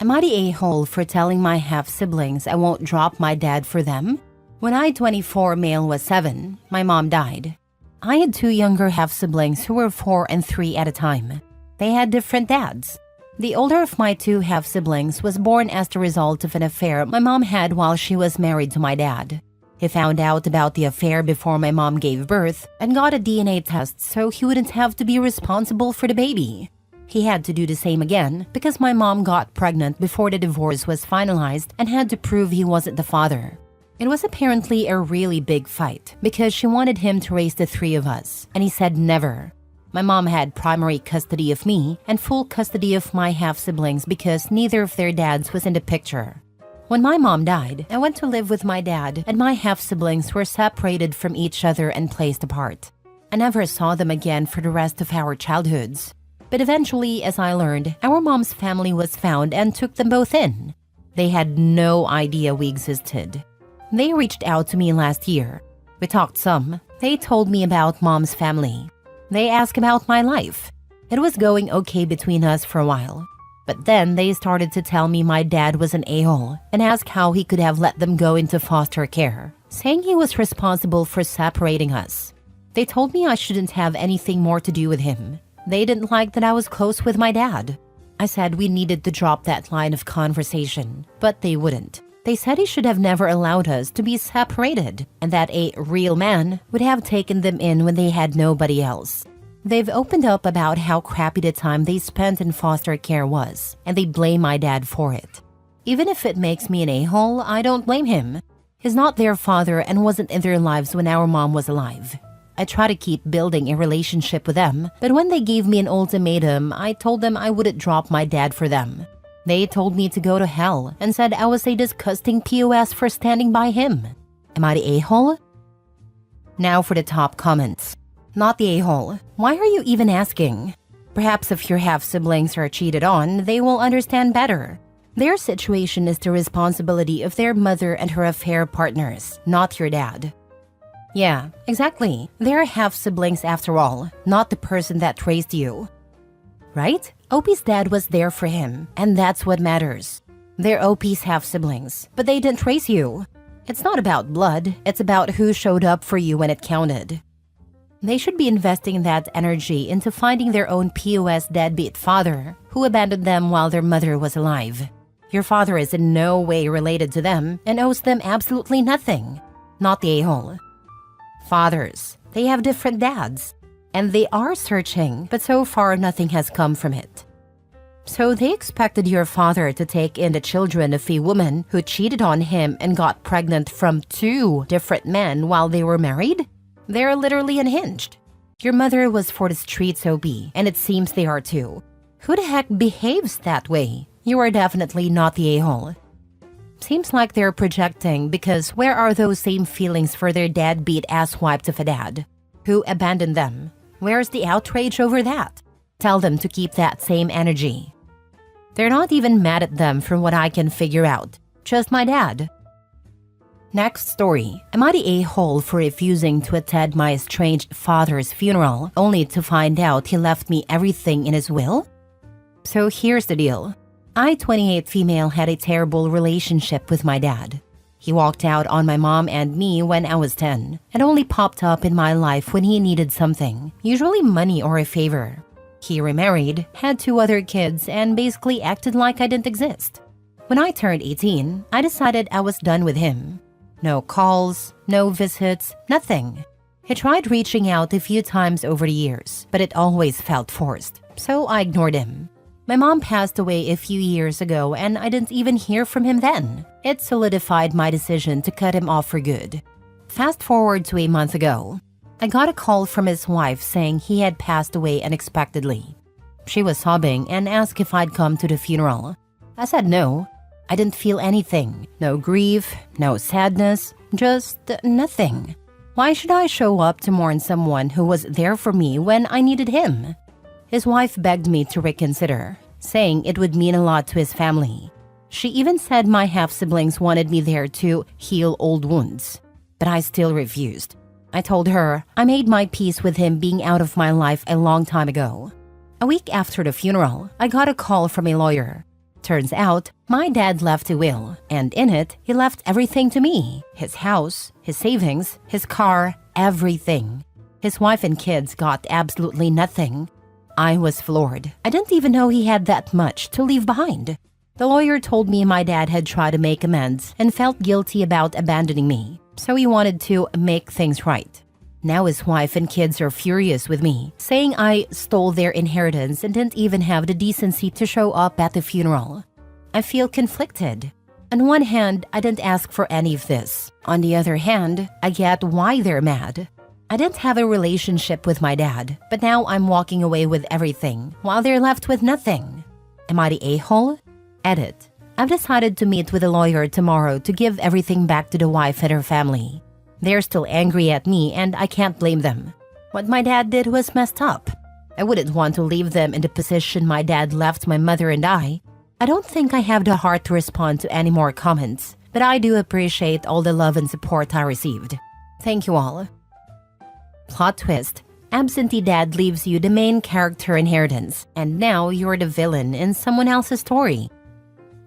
Am I the a-hole for telling my half-siblings I won't drop my dad for them? When I, 24, male was 7, my mom died. I had 2 younger half-siblings who were 4 and 3 at a time. They had different dads. The older of my 2 half-siblings was born as the result of an affair my mom had while she was married to my dad. He found out about the affair before my mom gave birth and got a DNA test so he wouldn't have to be responsible for the baby. He had to do the same again because my mom got pregnant before the divorce was finalized and had to prove he wasn't the father. It was apparently a really big fight because she wanted him to raise the 3 of us, and he said never. My mom had primary custody of me and full custody of my half-siblings because neither of their dads was in the picture. When my mom died, I went to live with my dad and my half-siblings were separated from each other and placed apart. I never saw them again for the rest of our childhoods. But eventually, as I learned, our mom's family was found and took them both in. They had no idea we existed. They reached out to me last year. We talked some. They told me about mom's family. They asked about my life. It was going okay between us for a while. But then they started to tell me my dad was an a-hole and asked how he could have let them go into foster care, saying he was responsible for separating us. They told me I shouldn't have anything more to do with him. They didn't like that I was close with my dad. I said we needed to drop that line of conversation, but they wouldn't. They said he should have never allowed us to be separated and that a real man would have taken them in when they had nobody else. They've opened up about how crappy the time they spent in foster care was, and they blame my dad for it. Even if it makes me an a-hole, I don't blame him. He's not their father and wasn't in their lives when our mom was alive. I try to keep building a relationship with them, but when they gave me an ultimatum, I told them I wouldn't drop my dad for them. They told me to go to hell and said I was a disgusting POS for standing by him. Am I the a-hole? Now for the top comments. Not the a-hole. Why are you even asking? Perhaps if your half-siblings are cheated on, they will understand better. Their situation is the responsibility of their mother and her affair partners, not your dad. Yeah, exactly. They're half-siblings after all, not the person that raised you. Right? OP's dad was there for him, and that's what matters. They're OP's half-siblings, but they didn't raise you. It's not about blood, it's about who showed up for you when it counted. They should be investing that energy into finding their own POS deadbeat father who abandoned them while their mother was alive. Your father is in no way related to them and owes them absolutely nothing. Not the a-hole. Fathers, they have different dads. And they are searching, but so far nothing has come from it. So they expected your father to take in the children of a woman who cheated on him and got pregnant from 2 different men while they were married? They're literally unhinged. Your mother was for the streets, OP, and it seems they are too. Who the heck behaves that way? You are definitely not the a-hole. Seems like they're projecting because where are those same feelings for their deadbeat asswipes of a dad who abandoned them? Where's the outrage over that? Tell them to keep that same energy. They're not even mad at them from what I can figure out. Just my dad. Next story. Am I the a-hole for refusing to attend my estranged father's funeral only to find out he left me everything in his will? So here's the deal. I, 28 female, had a terrible relationship with my dad. He walked out on my mom and me when I was 10 and only popped up in my life when he needed something, usually money or a favor. He remarried, had 2 other kids, and basically acted like I didn't exist. When I turned 18, I decided I was done with him. No calls, no visits, nothing. He tried reaching out a few times over the years, but it always felt forced, so I ignored him. My mom passed away a few years ago and I didn't even hear from him then. It solidified my decision to cut him off for good. Fast forward to a month ago. I got a call from his wife saying he had passed away unexpectedly. She was sobbing and asked if I'd come to the funeral. I said no. I didn't feel anything. No grief, no sadness, just nothing. Why should I show up to mourn someone who was there for me when I needed him? His wife begged me to reconsider, saying it would mean a lot to his family. She even said my half-siblings wanted me there to heal old wounds. But I still refused. I told her I made my peace with him being out of my life a long time ago. A week after the funeral, I got a call from a lawyer. Turns out, my dad left a will, and in it, he left everything to me. His house, his savings, his car, everything. His wife and kids got absolutely nothing. I was floored. I didn't even know he had that much to leave behind. The lawyer told me my dad had tried to make amends and felt guilty about abandoning me, so he wanted to make things right. Now his wife and kids are furious with me, saying I stole their inheritance and didn't even have the decency to show up at the funeral. I feel conflicted. On one hand, I didn't ask for any of this. On the other hand, I get why they're mad. I didn't have a relationship with my dad, but now I'm walking away with everything, while they're left with nothing. Am I the a-hole? Edit. I've decided to meet with a lawyer tomorrow to give everything back to the wife and her family. They're still angry at me and I can't blame them. What my dad did was messed up. I wouldn't want to leave them in the position my dad left my mother and I. I don't think I have the heart to respond to any more comments, but I do appreciate all the love and support I received. Thank you all. Plot twist. Absentee dad leaves you the main character inheritance, and now you're the villain in someone else's story.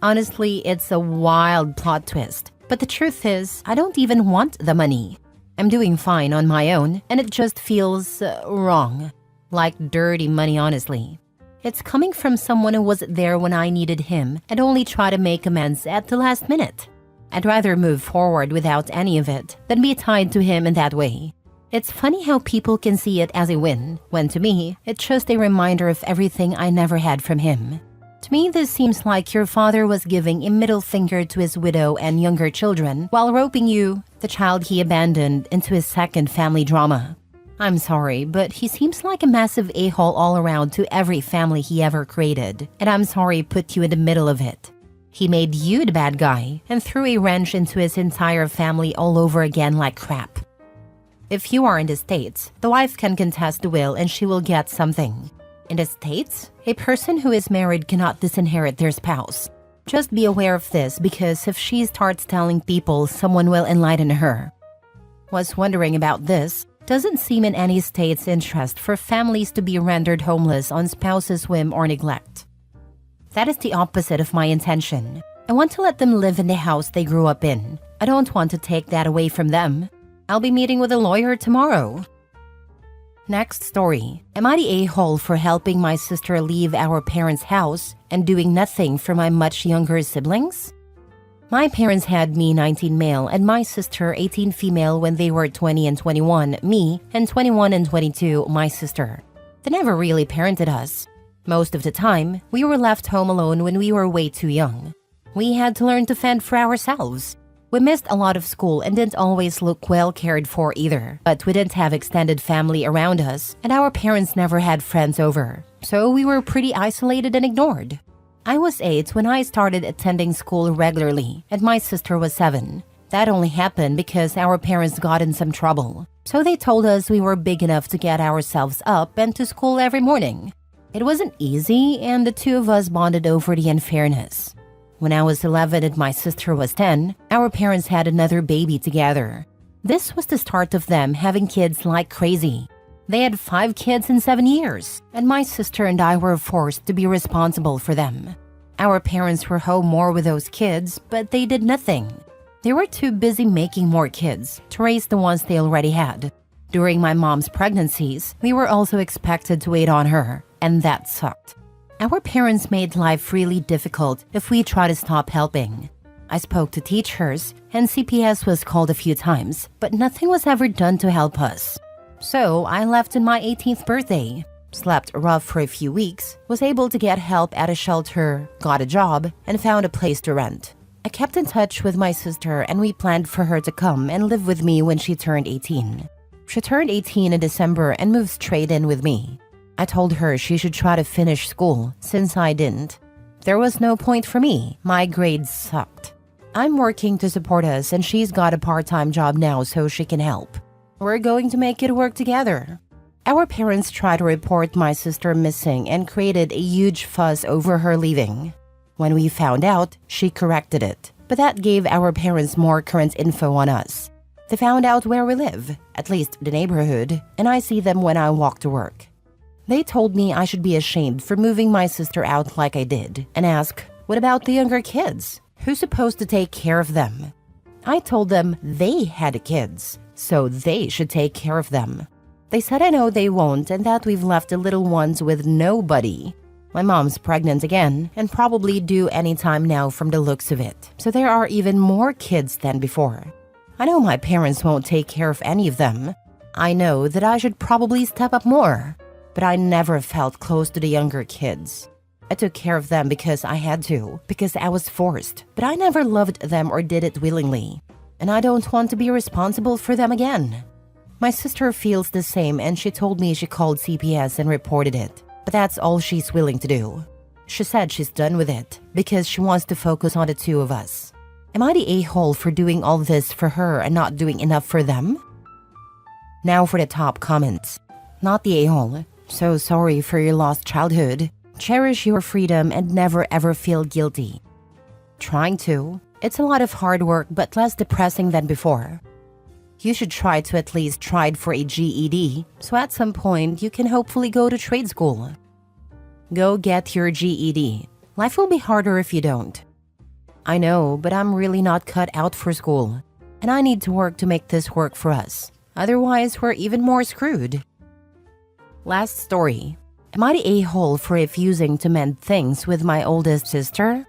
Honestly, it's a wild plot twist. But the truth is, I don't even want the money. I'm doing fine on my own, and it just feels wrong. Like dirty money, honestly. It's coming from someone who wasn't there when I needed him and only try to make amends at the last minute. I'd rather move forward without any of it than be tied to him in that way. It's funny how people can see it as a win, when to me, it's just a reminder of everything I never had from him. To me, this seems like your father was giving a middle finger to his widow and younger children while roping you, the child he abandoned, into his second family drama. I'm sorry, but he seems like a massive a-hole all around to every family he ever created, and I'm sorry he put you in the middle of it. He made you the bad guy and threw a wrench into his entire family all over again like crap. If you are in the States, the wife can contest the will and she will get something. In the States, a person who is married cannot disinherit their spouse. Just be aware of this because if she starts telling people, someone will enlighten her. Was wondering about this. Doesn't seem in any state's interest for families to be rendered homeless on spouse's whim or neglect. That is the opposite of my intention. I want to let them live in the house they grew up in. I don't want to take that away from them. I'll be meeting with a lawyer tomorrow. Next story. Am I the a-hole for helping my sister leave our parents' house and doing nothing for my much younger siblings? My parents had me 19 male and my sister 18 female when they were 20 and 21, me, and 21 and 22, my sister. They never really parented us. Most of the time, we were left home alone when we were way too young. We had to learn to fend for ourselves. We missed a lot of school and didn't always look well cared for either, but we didn't have extended family around us, and our parents never had friends over, so we were pretty isolated and ignored. I was 8 when I started attending school regularly, and my sister was 7. That only happened because our parents got in some trouble, so they told us we were big enough to get ourselves up and to school every morning. It wasn't easy, and the two of us bonded over the unfairness. When I was 11 and my sister was 10, our parents had another baby together. This was the start of them having kids like crazy. They had 5 kids in 7 years, and my sister and I were forced to be responsible for them. Our parents were home more with those kids, but they did nothing. They were too busy making more kids to raise the ones they already had. During my mom's pregnancies, we were also expected to wait on her, and that sucked. Our parents made life really difficult if we tried to stop helping. I spoke to teachers, and CPS was called a few times, but nothing was ever done to help us. So I left on my 18th birthday, slept rough for a few weeks, was able to get help at a shelter, got a job, and found a place to rent. I kept in touch with my sister and we planned for her to come and live with me when she turned 18. She turned 18 in December and moved straight in with me. I told her she should try to finish school since I didn't. There was no point for me. My grades sucked. I'm working to support us and she's got a part-time job now so she can help. We're going to make it work together. Our parents tried to report my sister missing and created a huge fuss over her leaving. When we found out, she corrected it, but that gave our parents more current info on us. They found out where we live, at least the neighborhood, and I see them when I walk to work. They told me I should be ashamed for moving my sister out like I did and ask, What about the younger kids? Who's supposed to take care of them? I told them they had kids, so they should take care of them. They said I know they won't and that we've left the little ones with nobody. My mom's pregnant again and probably due anytime now from the looks of it, so there are even more kids than before. I know my parents won't take care of any of them. I know that I should probably step up more, but I never felt close to the younger kids. I took care of them because I had to, because I was forced, but I never loved them or did it willingly. And I don't want to be responsible for them again. My sister feels the same and she told me she called CPS and reported it, but that's all she's willing to do. She said she's done with it because she wants to focus on the two of us. Am I the a-hole for doing all this for her and not doing enough for them? Now for the top comments. Not the a-hole. So sorry for your lost childhood. Cherish your freedom and never ever feel guilty. Trying to. It's a lot of hard work but less depressing than before. You should try to at least try for a GED, so at some point you can hopefully go to trade school. Go get your GED. Life will be harder if you don't. I know, but I'm really not cut out for school, and I need to work to make this work for us. Otherwise, we're even more screwed. Last story. Am I the a-hole for refusing to mend things with my oldest sister?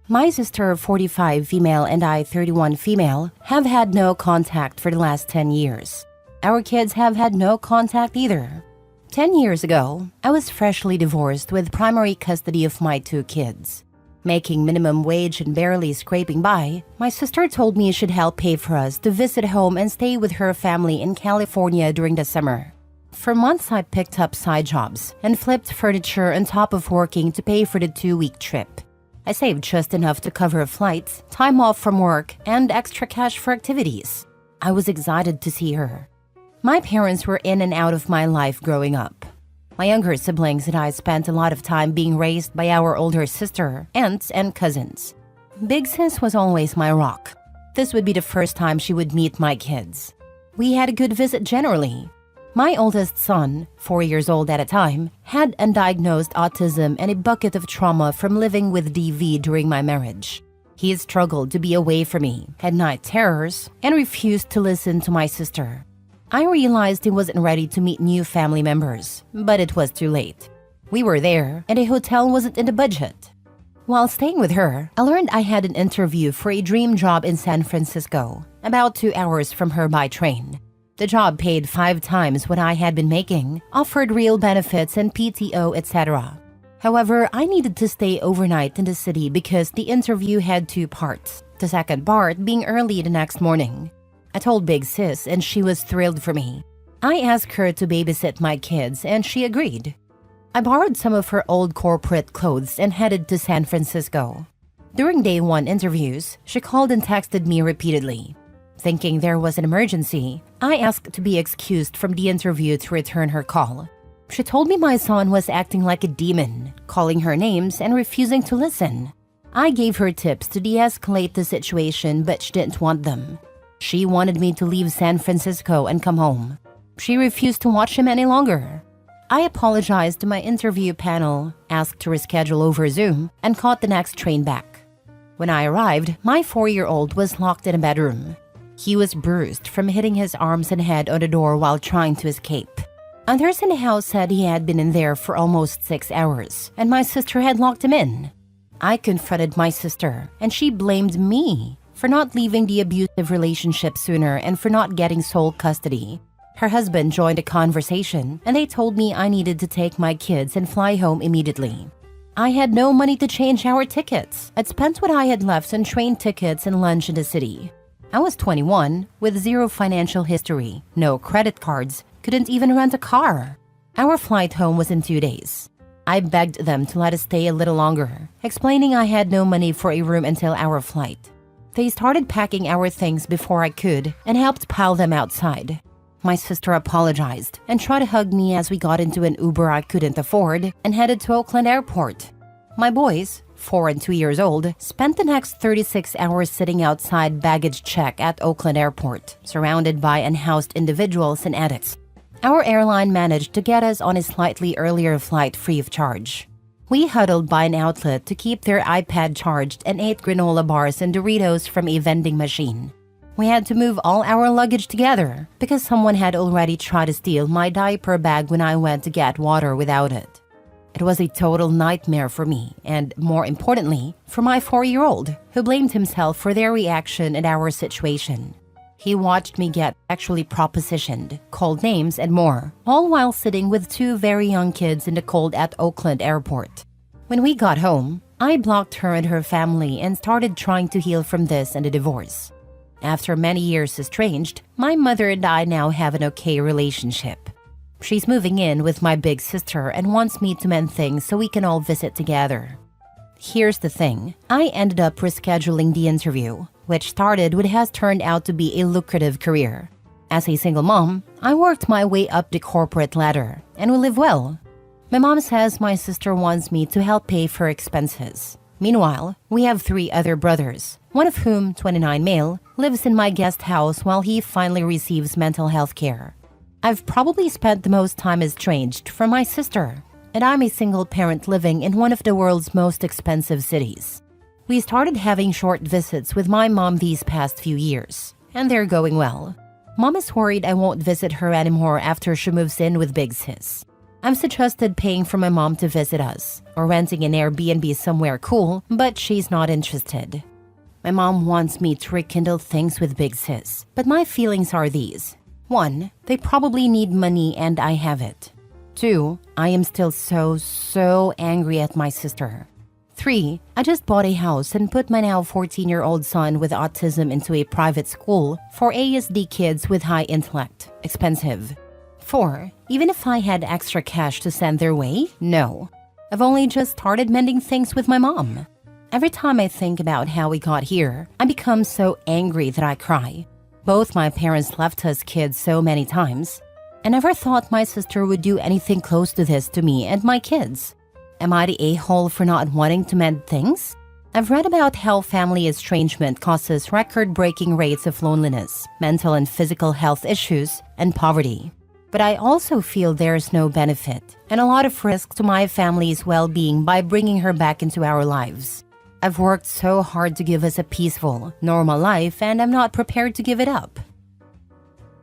My sister, 45 female, and I, 31 female, have had no contact for the last 10 years. Our kids have had no contact either. 10 years ago, I was freshly divorced with primary custody of my 2 kids. Making minimum wage and barely scraping by, my sister told me she'd help pay for us to visit home and stay with her family in California during the summer. For months, I picked up side jobs and flipped furniture on top of working to pay for the 2-week trip. I saved just enough to cover flights, time off from work, and extra cash for activities. I was excited to see her. My parents were in and out of my life growing up. My younger siblings and I spent a lot of time being raised by our older sister, aunts, and cousins. Big Sis was always my rock. This would be the first time she would meet my kids. We had a good visit generally. My oldest son, 4 years old at a time, had undiagnosed autism and a bucket of trauma from living with DV during my marriage. He struggled to be away from me, had night terrors, and refused to listen to my sister. I realized he wasn't ready to meet new family members, but it was too late. We were there, and a hotel wasn't in the budget. While staying with her, I learned I had an interview for a dream job in San Francisco, about 2 hours from her by train. The job paid 5 times what I had been making, offered real benefits and PTO, etc. However, I needed to stay overnight in the city because the interview had 2 parts, the second part being early the next morning. I told Big Sis and she was thrilled for me. I asked her to babysit my kids and she agreed. I borrowed some of her old corporate clothes and headed to San Francisco. During day 1 interviews, she called and texted me repeatedly. Thinking there was an emergency, I asked to be excused from the interview to return her call. She told me my son was acting like a demon, calling her names and refusing to listen. I gave her tips to de-escalate the situation, but she didn't want them. She wanted me to leave San Francisco and come home. She refused to watch him any longer. I apologized to my interview panel, asked to reschedule over Zoom, and caught the next train back. When I arrived, my 4-year-old was locked in a bedroom. He was bruised from hitting his arms and head on the door while trying to escape. Others in the house said he had been in there for almost 6 hours, and my sister had locked him in. I confronted my sister, and she blamed me for not leaving the abusive relationship sooner and for not getting sole custody. Her husband joined the conversation, and they told me I needed to take my kids and fly home immediately. I had no money to change our tickets. I'd spent what I had left on train tickets and lunch in the city. I was 21, with 0 financial history, no credit cards, couldn't even rent a car. Our flight home was in 2 days. I begged them to let us stay a little longer, explaining I had no money for a room until our flight. They started packing our things before I could and helped pile them outside. My sister apologized and tried to hug me as we got into an Uber I couldn't afford and headed to Oakland Airport. My boys, 4 and 2 years old, spent the next 36 hours sitting outside baggage check at Oakland Airport, surrounded by unhoused individuals and addicts. Our airline managed to get us on a slightly earlier flight free of charge. We huddled by an outlet to keep their iPad charged and ate granola bars and Doritos from a vending machine. We had to move all our luggage together because someone had already tried to steal my diaper bag when I went to get water without it. It was a total nightmare for me and, more importantly, for my 4-year-old, who blamed himself for their reaction at our situation. He watched me get sexually propositioned, called names, and more, all while sitting with 2 very young kids in the cold at Oakland Airport. When we got home, I blocked her and her family and started trying to heal from this and a divorce. After many years estranged, my mother and I now have an okay relationship. She's moving in with my big sister and wants me to mend things so we can all visit together. Here's the thing, I ended up rescheduling the interview, which started what has turned out to be a lucrative career. As a single mom, I worked my way up the corporate ladder, and we live well. My mom says my sister wants me to help pay for expenses. Meanwhile, we have 3 other brothers, one of whom, 29 male, lives in my guest house while he finally receives mental health care. I've probably spent the most time estranged from my sister, and I'm a single parent living in one of the world's most expensive cities. We started having short visits with my mom these past few years, and they're going well. Mom is worried I won't visit her anymore after she moves in with Big Sis. I've suggested paying for my mom to visit us, or renting an Airbnb somewhere cool, but she's not interested. My mom wants me to rekindle things with Big Sis, but my feelings are these. 1, they probably need money and I have it. 2, I am still so angry at my sister. 3, I just bought a house and put my now 14-year-old son with autism into a private school for ASD kids with high intellect. Expensive. 4, even if I had extra cash to send their way, no. I've only just started mending things with my mom. Every time I think about how we got here, I become so angry that I cry. Both my parents left us kids so many times. I never thought my sister would do anything close to this to me and my kids. Am I the a-hole for not wanting to mend things? I've read about how family estrangement causes record-breaking rates of loneliness, mental and physical health issues, and poverty. But I also feel there's no benefit and a lot of risk to my family's well-being by bringing her back into our lives. I've worked so hard to give us a peaceful, normal life, and I'm not prepared to give it up.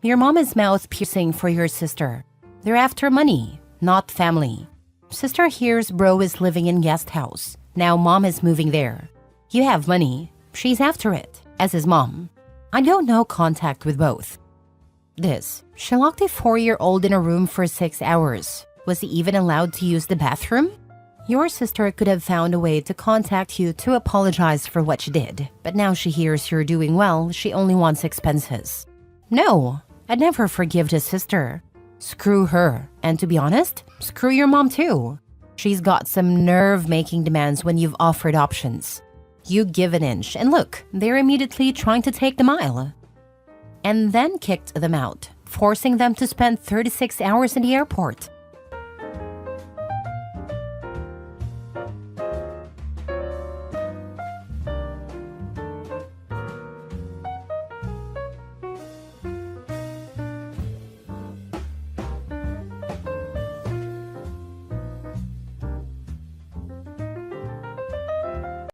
Your mom is mouth-piercing for your sister. They're after money, not family. Sister hears bro is living in guest house. Now mom is moving there. You have money. She's after it, as is mom. I don't know contact with both. She locked a 4-year-old in a room for 6 hours. Was he even allowed to use the bathroom? Your sister could have found a way to contact you to apologize for what she did, but now she hears you're doing well, she only wants expenses. No, I'd never forgive the sister. Screw her, and to be honest, screw your mom too. She's got some nerve-making demands when you've offered options. You give an inch, and look, they're immediately trying to take the mile. And then kicked them out, forcing them to spend 36 hours in the airport.